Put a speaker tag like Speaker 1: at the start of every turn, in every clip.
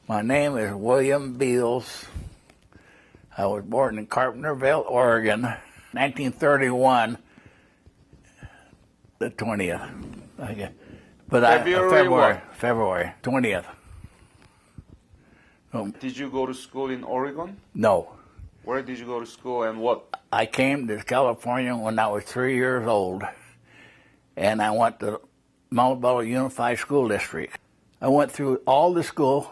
Speaker 1: My name is William Beals. I was born in Carpenterville, Oregon, 1931, the 20th. Okay. But February 20th.
Speaker 2: Did you go to school in Oregon?
Speaker 1: No.
Speaker 2: Where did you go to school and what?
Speaker 1: I came to California when I was 3 years old, and I went to Mount Bello Unified School District. I went through all the school,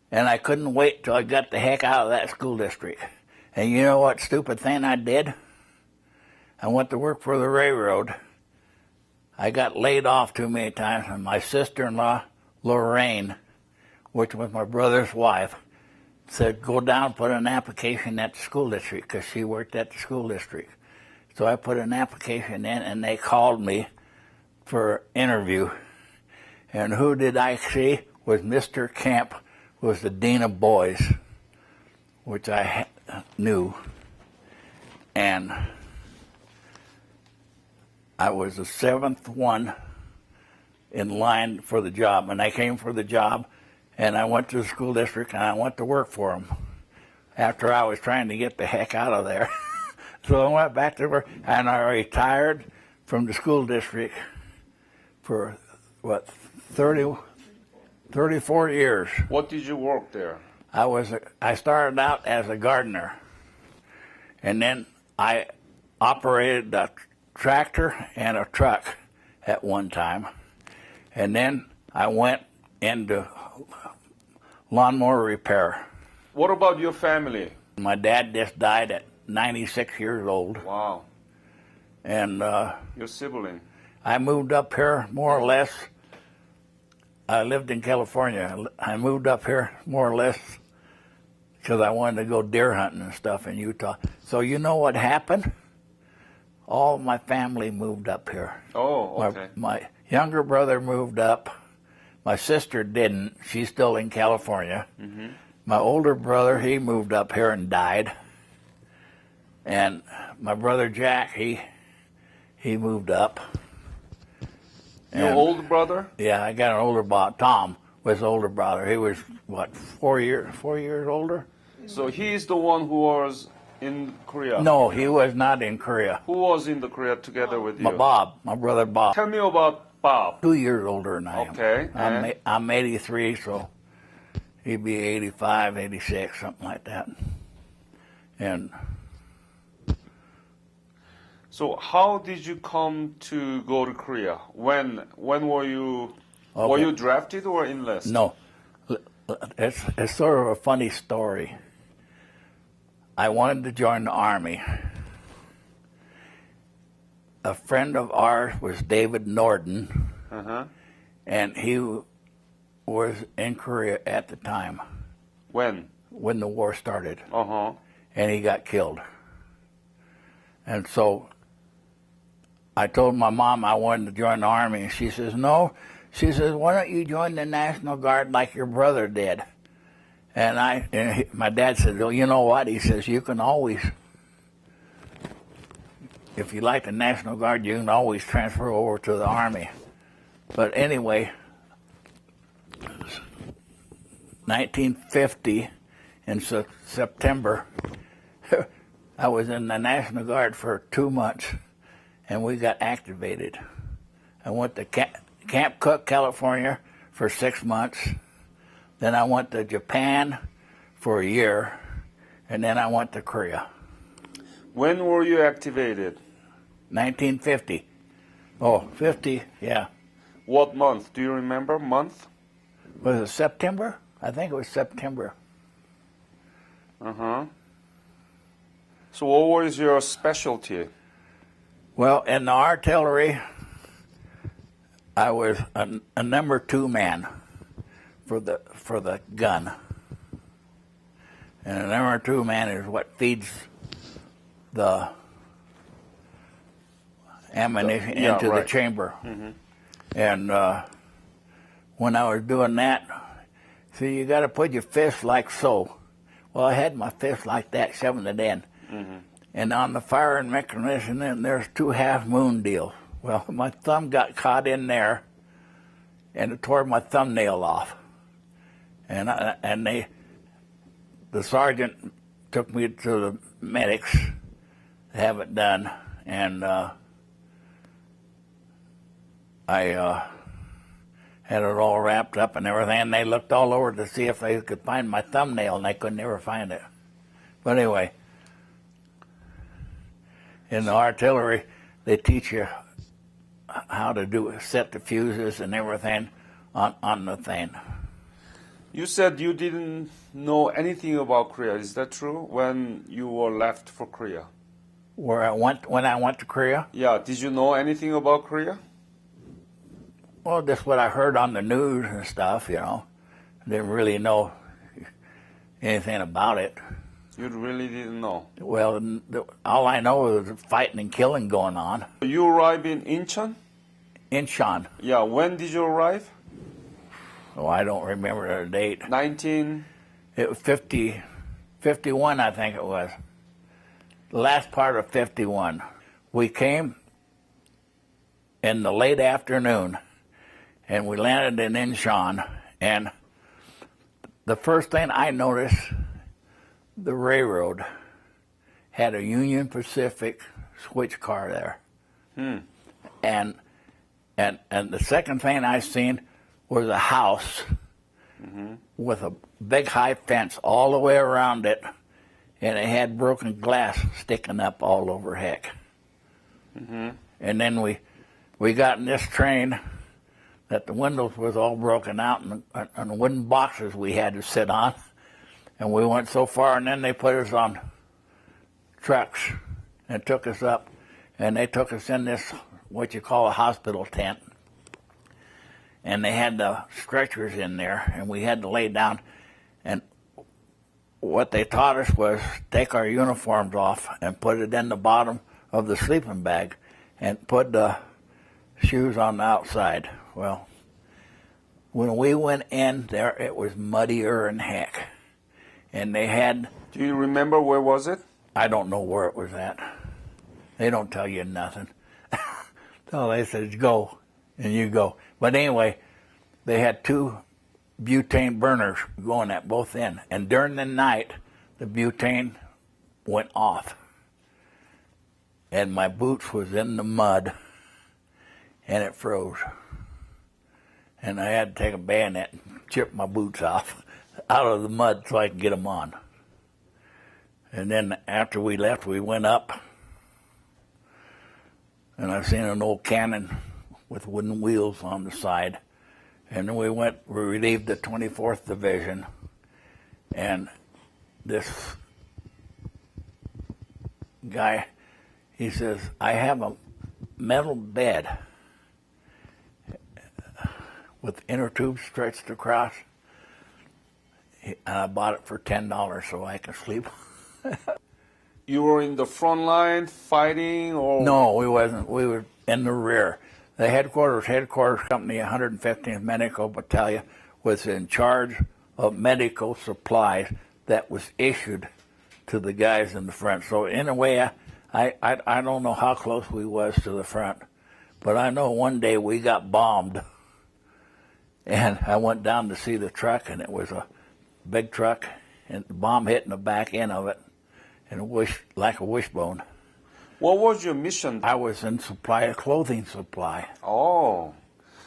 Speaker 1: and I couldn't wait till I got the heck out of that school district. And you know what stupid thing I did? I went to work for the railroad. I got laid off too many times, and my sister-in-law, Lorraine, which was my brother's wife, said, go down and put an application at the school district, because she worked at the school district. So I put an application in, and they called me for an interview. And who did I see? Was Mr. Kemp, was the dean of boys, which I knew. And I was the seventh one in line for the job. And I came for the job, and I went to the school district, and I went to work for them after I was trying to get the heck out of there. So I went back to work, and I retired from the school district for, 34 years.
Speaker 2: What did you work there?
Speaker 1: I started out as a gardener, and then I operated a tractor and a truck at one time, and then I went into lawnmower repair.
Speaker 2: What about your family?
Speaker 1: My dad just died at 96 years old.
Speaker 2: Wow.
Speaker 1: And
Speaker 2: your sibling?
Speaker 1: I moved up here more or less. I lived in California. I moved up here more or less because I wanted to go deer hunting and stuff in Utah. So you know what happened? All my family moved up here.
Speaker 2: Oh, okay.
Speaker 1: My younger brother moved up. My sister didn't. She's still in California. Mm-hmm. My older brother, he moved up here and died. And my brother Jack, he moved up.
Speaker 2: Your older brother?
Speaker 1: Yeah, I got an older brother. Tom was older brother. He was, what, 4 years older?
Speaker 2: So he's the one who was in Korea?
Speaker 1: No, he was not in Korea.
Speaker 2: Who was in the Korea together with you?
Speaker 1: My brother Bob.
Speaker 2: Tell me about Bob.
Speaker 1: 2 years older than I am.
Speaker 2: Okay.
Speaker 1: I'm 83, so he'd be 85, 86, something like that. And
Speaker 2: so how did you come to go to Korea? When were you, okay. Were you drafted or enlisted?
Speaker 1: No, it's sort of a funny story. I wanted to join the Army. A friend of ours was David Norden, and he was in Korea at the time.
Speaker 2: When?
Speaker 1: When the war started.
Speaker 2: Uh-huh.
Speaker 1: And he got killed. And so I told my mom I wanted to join the Army, and she says, no. She says, why don't you join the National Guard like your brother did? And my dad said, well, you know what? He says, you can always, if you like the National Guard, you can always transfer over to the Army. But anyway, 1950, in September, I was in the National Guard for 2 months, and we got activated. I went to Camp Cook, California for 6 months. Then I went to Japan for a year, and then I went to Korea.
Speaker 2: When were you activated?
Speaker 1: 1950. Oh, 50, yeah.
Speaker 2: What month? Do you remember month?
Speaker 1: Was it September? I think it was September.
Speaker 2: Uh-huh. So what was your specialty?
Speaker 1: Well, in the artillery, I was a number 2 man for the gun. And a number 2 man is what feeds the ammunition into the chamber. Mm-hmm. And when I was doing that, see, you got to put your fist like so. Well, I had my fist like that, shoving it in. Mm-hmm. And on the firing mechanism, then there's 2 half-moon deals. Well, my thumb got caught in there, and it tore my thumbnail off. and the sergeant took me to the medics to have it done, and I had it all wrapped up and everything, and they looked all over to see if they could find my thumbnail, and they could never find it. But anyway, in the artillery, they teach you how to set the fuses and everything on the thing.
Speaker 2: You said you didn't know anything about Korea. Is that true? When you were left for Korea?
Speaker 1: When I went to Korea?
Speaker 2: Yeah. Did you know anything about Korea?
Speaker 1: Well, just what I heard on the news and stuff, I didn't really know anything about it.
Speaker 2: You really didn't know?
Speaker 1: Well, all I know is fighting and killing going on.
Speaker 2: You arrived in Incheon?
Speaker 1: Incheon.
Speaker 2: Yeah. When did you arrive?
Speaker 1: Oh, I don't remember the date. It was 51, I think it was. The last part of 51. We came in the late afternoon, and we landed in Incheon, and the first thing I noticed, the railroad had a Union Pacific switch car there. And the second thing I seen was a house with a big high fence all the way around it, and it had broken glass sticking up all over heck. And then we got in this train that the windows was all broken out, and wooden boxes we had to sit on. And we went so far, and then they put us on trucks and took us up, and they took us in this, what you call a hospital tent. And they had the stretchers in there, and we had to lay down. And what they taught us was take our uniforms off and put it in the bottom of the sleeping bag and put the shoes on the outside. Well, when we went in there, it was muddier than heck. And they had...
Speaker 2: Do you remember where was it?
Speaker 1: I don't know where it was at. They don't tell you nothing. So they said, go, and you go. But anyway, they had 2 butane burners going at both ends. And during the night, the butane went off. And my boots was in the mud, and it froze. And I had to take a bayonet and chip my boots off out of the mud so I could get them on. And then after we left, we went up, and I seen an old cannon with wooden wheels on the side. And then we relieved the 24th Division, and this guy, he says, I have a metal bed with inner tubes stretched across, and I bought it for $10 so I could sleep.
Speaker 2: You were in the front line fighting, or?
Speaker 1: No, we wasn't. We were in the rear. The headquarters company, 115th Medical Battalion, was in charge of medical supplies that was issued to the guys in the front. So in a way, I don't know how close we was to the front, but I know one day we got bombed, and I went down to see the truck, and it was a big truck, and the bomb hit in the back end of it, and like a wishbone.
Speaker 2: What was your mission?
Speaker 1: I was in clothing supply.
Speaker 2: Oh,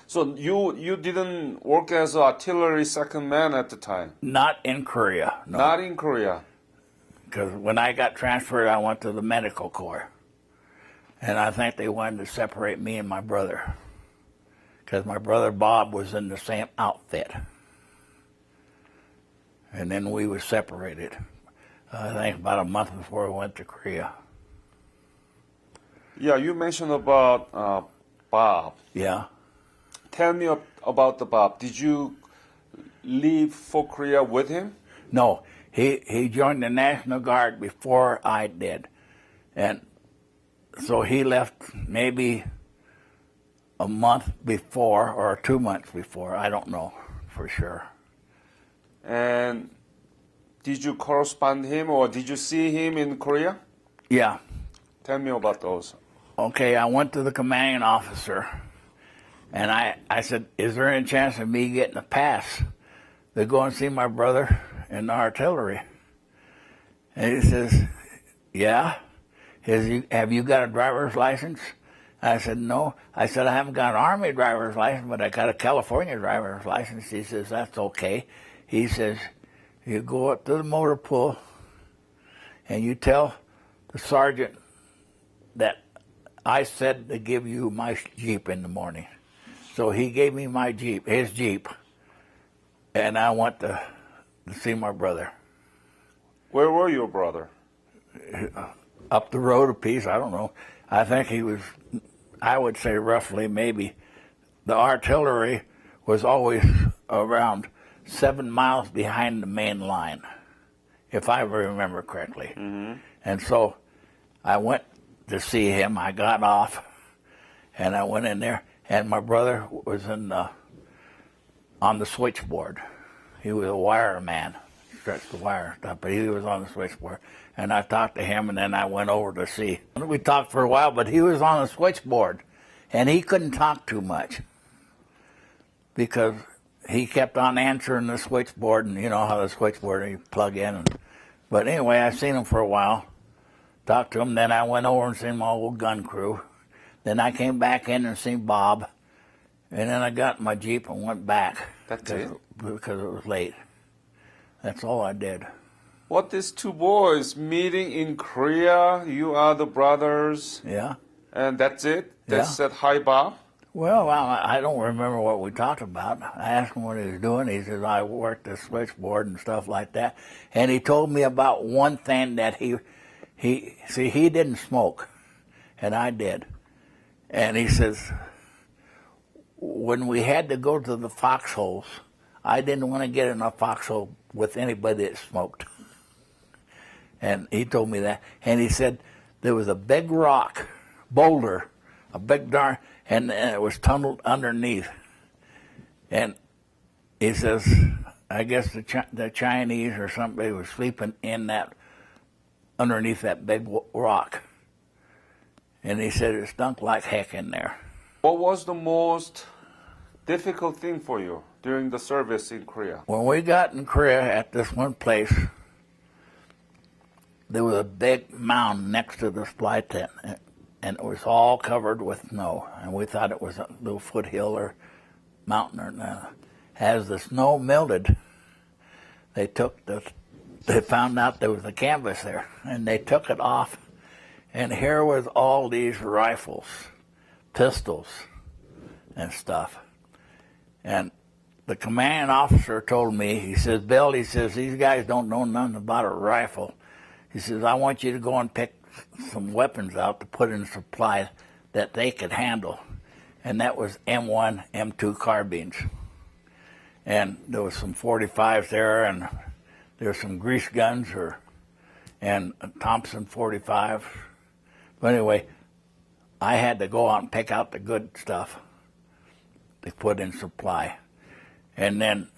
Speaker 2: so you didn't work as an artillery second man at the time?
Speaker 1: Not in Korea. No.
Speaker 2: Not in Korea.
Speaker 1: Because when I got transferred, I went to the medical corps. And I think they wanted to separate me and my brother. Because my brother Bob was in the same outfit. And then we were separated. I think about a month before we went to Korea.
Speaker 2: Yeah, you mentioned about Bob.
Speaker 1: Yeah.
Speaker 2: Tell me about the Bob. Did you leave for Korea with him?
Speaker 1: No, he joined the National Guard before I did. And so he left maybe a month before or 2 months before. I don't know for sure.
Speaker 2: And did you correspond him or did you see him in Korea?
Speaker 1: Yeah.
Speaker 2: Tell me about those.
Speaker 1: Okay, I went to the commanding officer, and I said, is there any chance of me getting a pass to go and see my brother in the artillery. And he says, yeah. He says, have you got a driver's license? I said, no. I said, I haven't got an Army driver's license, but I got a California driver's license. He says, that's okay. He says, you go up to the motor pool and you tell the sergeant that I said to give you my Jeep in the morning. So he gave me my Jeep, his Jeep, and I went to see my brother.
Speaker 2: Where were your brother?
Speaker 1: Up the road a piece, I don't know. I think he was, I would say roughly maybe, the artillery was always around 7 miles behind the main line, if I remember correctly.
Speaker 2: Mm-hmm.
Speaker 1: And so I went to see him. I got off, and I went in there, and my brother was on the switchboard. He was a wire man, stretched the wire stuff, but he was on the switchboard. And I talked to him, and then I went over to see. We talked for a while, but he was on the switchboard, and he couldn't talk too much because he kept on answering the switchboard, and you know how the switchboard, you plug in. But anyway, I seen him for a while, talked to him, then I went over and seen my old gun crew. Then I came back in and seen Bob, and then I got in my Jeep and went back.
Speaker 2: That's it?
Speaker 1: Because it was late. That's all I did.
Speaker 2: What, these two boys meeting in Korea? You are the brothers.
Speaker 1: Yeah.
Speaker 2: And that's it? That's
Speaker 1: Yeah.
Speaker 2: at Hi Bob?
Speaker 1: Well, I don't remember what we talked about. I asked him what he was doing. He says, I worked the switchboard and stuff like that. And he told me about one thing that he didn't smoke, and I did. And he says, when we had to go to the foxholes, I didn't want to get in a foxhole with anybody that smoked. And he told me that. And he said there was a big rock, boulder, a big darn, and it was tunneled underneath. And he says, I guess the Chinese or somebody was sleeping in that, underneath that big rock. And he said it stunk like heck in there.
Speaker 2: What was the most difficult thing for you during the service in Korea?
Speaker 1: When we got in Korea at this one place, there was a big mound next to the supply tent, and it was all covered with snow. And we thought it was a little foothill or mountain or nothing. As the snow melted, they found out there was a canvas there, and they took it off. And here was all these rifles, pistols, and stuff. And the commanding officer told me, he says, Bill, he says, these guys don't know nothing about a rifle. He says, I want you to go and pick some weapons out to put in supply that they could handle. And that was M1, M2 carbines. And there was some 45s there, and there were some grease guns and Thompson 45. But anyway, I had to go out and pick out the good stuff to put in supply. And then,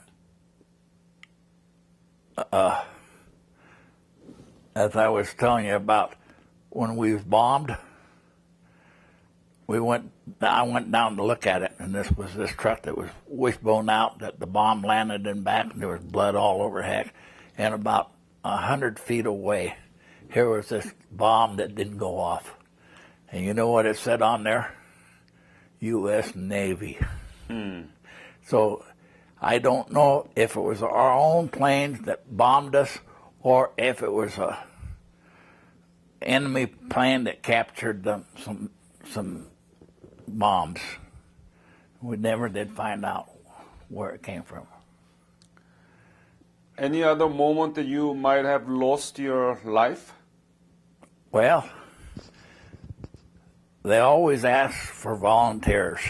Speaker 1: as I was telling you about when we was bombed, I went down to look at it, and this was this truck that was wishbone out, that the bomb landed in back, and there was blood all over heck. And about 100 feet away, here was this bomb that didn't go off. And you know what it said on there? U.S. Navy. So I don't know if it was our own planes that bombed us or if it was a enemy plane that captured some bombs. We never did find out where it came from.
Speaker 2: Any other moment that you might have lost your life?
Speaker 1: Well, they always ask for volunteers.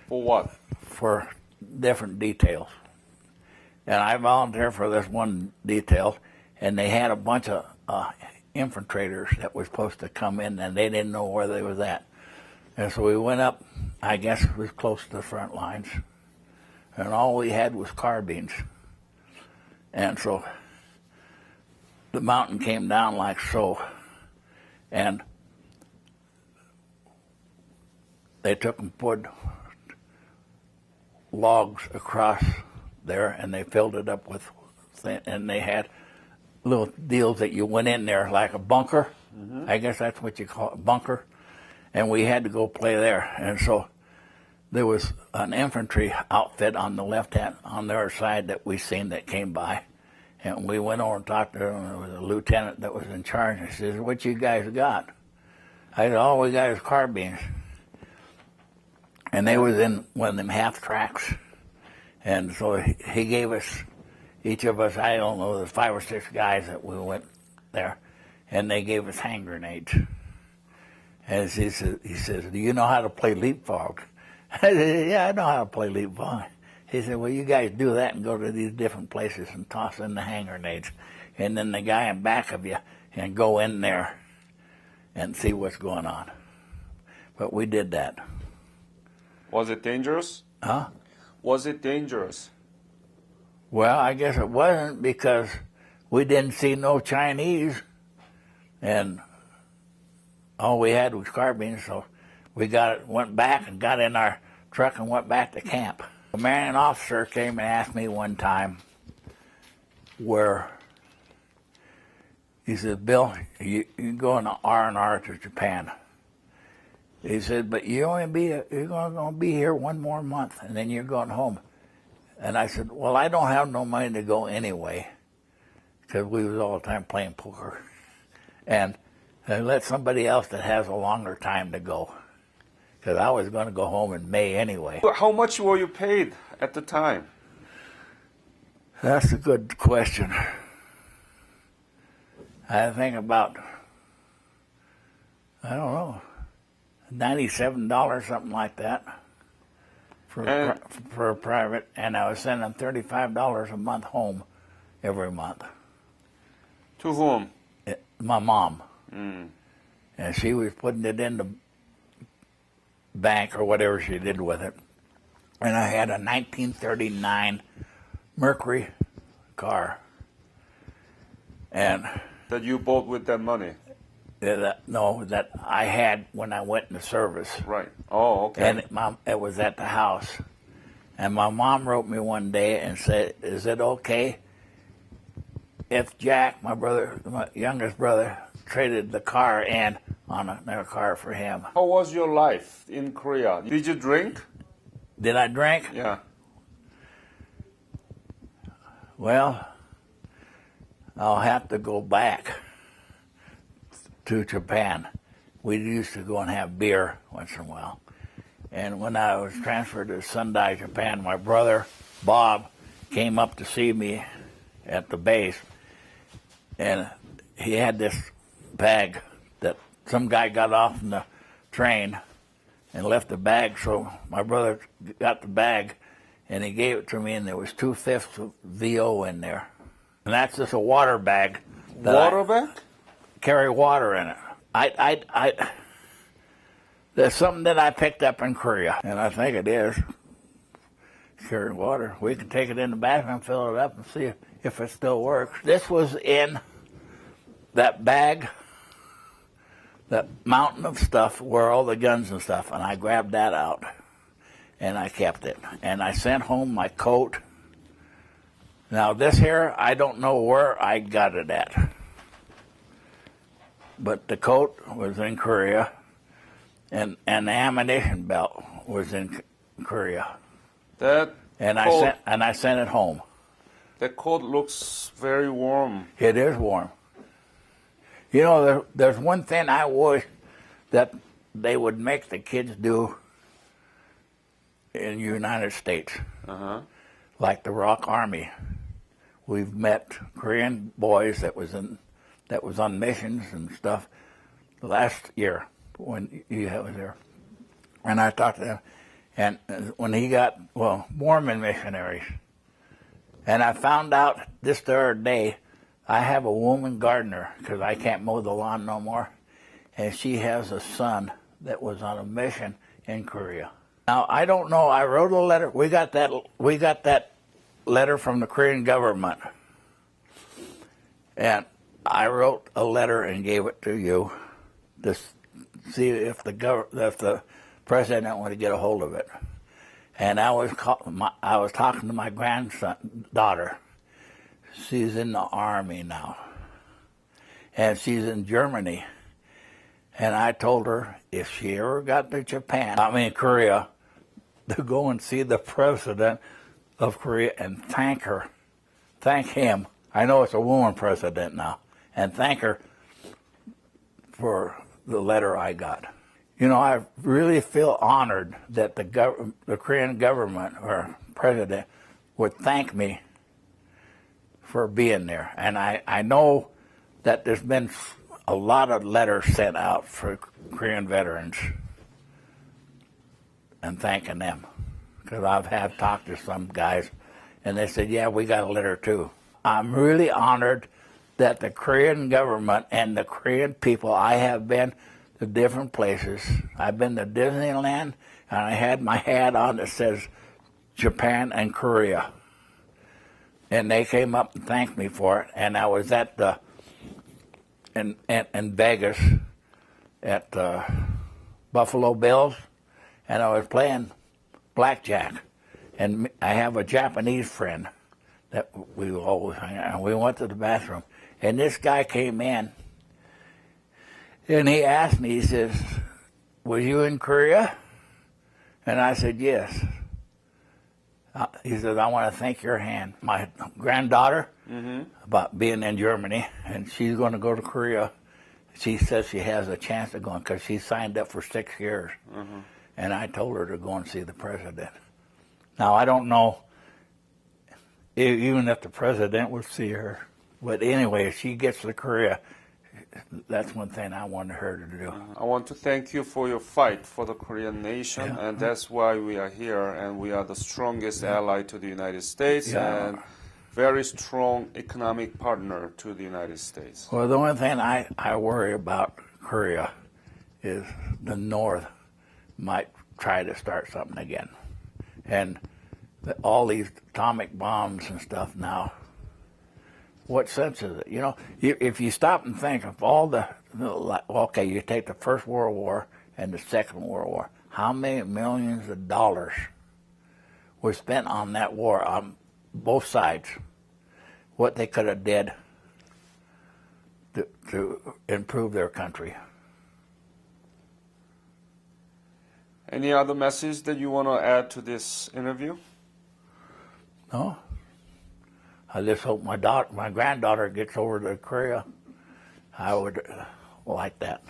Speaker 2: For what?
Speaker 1: For different details. And I volunteered for this one detail, and they had a bunch of infiltrators that were supposed to come in, and they didn't know where they was at. And so we went up, I guess it was close to the front lines, and all we had was carbines. And so the mountain came down like so, and they took and put logs across there, and they filled it up with, and they had little deals that you went in there like a bunker. Mm-hmm. I guess that's what you call it, bunker. And we had to go play there. And so there was an infantry outfit on the left hand, on their side that we seen that came by. And we went over and talked to them. There was a lieutenant that was in charge. He says, "What you guys got?" I said, "All we got is carbines." And they was in one of them half tracks. And so he gave us, each of us, I don't know, there's 5 or 6 guys that we went there, and they gave us hand grenades. And he says, "Do you know how to play leapfrog?" I said, "Yeah, I know how to play leapfrog." He said, "Well, you guys do that and go to these different places and toss in the hand grenades. And then the guy in back of you and go in there and see what's going on." But we did that.
Speaker 2: Was it dangerous?
Speaker 1: Huh?
Speaker 2: Was it dangerous?
Speaker 1: Well, I guess it wasn't, because we didn't see no Chinese, and all we had was carbines, so we went back and got in our truck and went back to camp. A commanding officer came and asked me one time where he said, "Bill, you go on an R&R to Japan." He said, "But you're going to be here 1 more month, and then you're going home." And I said, "Well, I don't have no money to go anyway," because we was all the time playing poker. And let somebody else that has a longer time to go, because I was going to go home in May anyway.
Speaker 2: How much were you paid at the time?
Speaker 1: That's a good question. I think about, I don't know, $97, something like that, for a private, and I was sending $35 a month home every month.
Speaker 2: To whom?
Speaker 1: My mom.
Speaker 2: Mm.
Speaker 1: And she was putting it in the bank or whatever she did with it. And I had a 1939 Mercury car. And
Speaker 2: that you bought with that money?
Speaker 1: That I had when I went into service.
Speaker 2: Right. Oh, okay.
Speaker 1: And it was at the house. And my mom wrote me one day and said, "Is it okay if Jack, my youngest brother, traded the car in on another car for him?"
Speaker 2: How was your life in Korea? Did you drink?
Speaker 1: Did I drink?
Speaker 2: Yeah.
Speaker 1: Well, I'll have to go back to Japan. We used to go and have beer once in a while. And when I was transferred to Sendai, Japan, my brother, Bob, came up to see me at the base. And he had this bag that some guy got off in the train and left the bag. So my brother got the bag and he gave it to me, and there was 2/5 of VO in there. And that's just a water bag.
Speaker 2: Water bag?
Speaker 1: Carry water in it. There's something that I picked up in Korea, and I think it is. Carry water. We can take it in the bathroom, fill it up, and see if it still works. This was in that bag, that mountain of stuff where all the guns and stuff, and I grabbed that out, and I kept it. And I sent home my coat. Now this here, I don't know where I got it at, but the coat was in Korea, and the ammunition belt was in Korea. And I sent it home.
Speaker 2: That coat looks very warm.
Speaker 1: It is warm. You know, there's one thing I wish that they would make the kids do in the United States, like the Rock Army. We've met Korean boys that was on missions and stuff last year when you was there, and I talked to them, and when he got Mormon missionaries, and I found out this third day I have a woman gardener because I can't mow the lawn no more, and she has a son that was on a mission in Korea. Now I don't know. I wrote a letter. We got that letter from the Korean government, and I wrote a letter and gave it to you to see if the president wanted to get a hold of it. And I was talking to my daughter. She's in the Army now, and she's in Germany. And I told her if she ever got to Korea, to go and see the president of Korea and thank him. I know it's a woman president now, and thank her for the letter I got. You know, I really feel honored that the Korean government or president would thank me for being there. And I know that there's been a lot of letters sent out for Korean veterans and thanking them. Because I've talked to some guys, and they said, yeah, we got a letter too. I'm really honored that the Korean government and the Korean people, I have been to different places. I've been to Disneyland, and I had my hat on that says Japan and Korea. And they came up and thanked me for it. And I was at in Vegas at Buffalo Bills, and I was playing blackjack. And I have a Japanese friend that we always hang out. And we went to the bathroom, and this guy came in, and he asked me, he says, "Was you in Korea?" And I said, "Yes." He said, "I want to thank your hand. My granddaughter about being in Germany, and she's going to go to Korea. She says she has a chance of going because she signed up for 6 years." And I told her to go and see the president. Now, I don't know even if the president would see her. But anyway, if she gets to Korea, that's one thing I wanted her to do.
Speaker 2: I want to thank you for your fight for the Korean nation,
Speaker 1: Yeah.
Speaker 2: and that's why we are here, and we are the strongest ally to the United States,
Speaker 1: Yeah.
Speaker 2: and very strong economic partner to the United States.
Speaker 1: Well, the one thing I worry about Korea is the North might try to start something again. And all these atomic bombs and stuff now, what sense is it? You know, if you stop and think of all okay, you take the First World War and the Second World War, how many millions of dollars were spent on that war on both sides? What they could have did to improve their country.
Speaker 2: Any other message that you want to add to this interview?
Speaker 1: No. I just hope my granddaughter gets over to Korea. I would like that.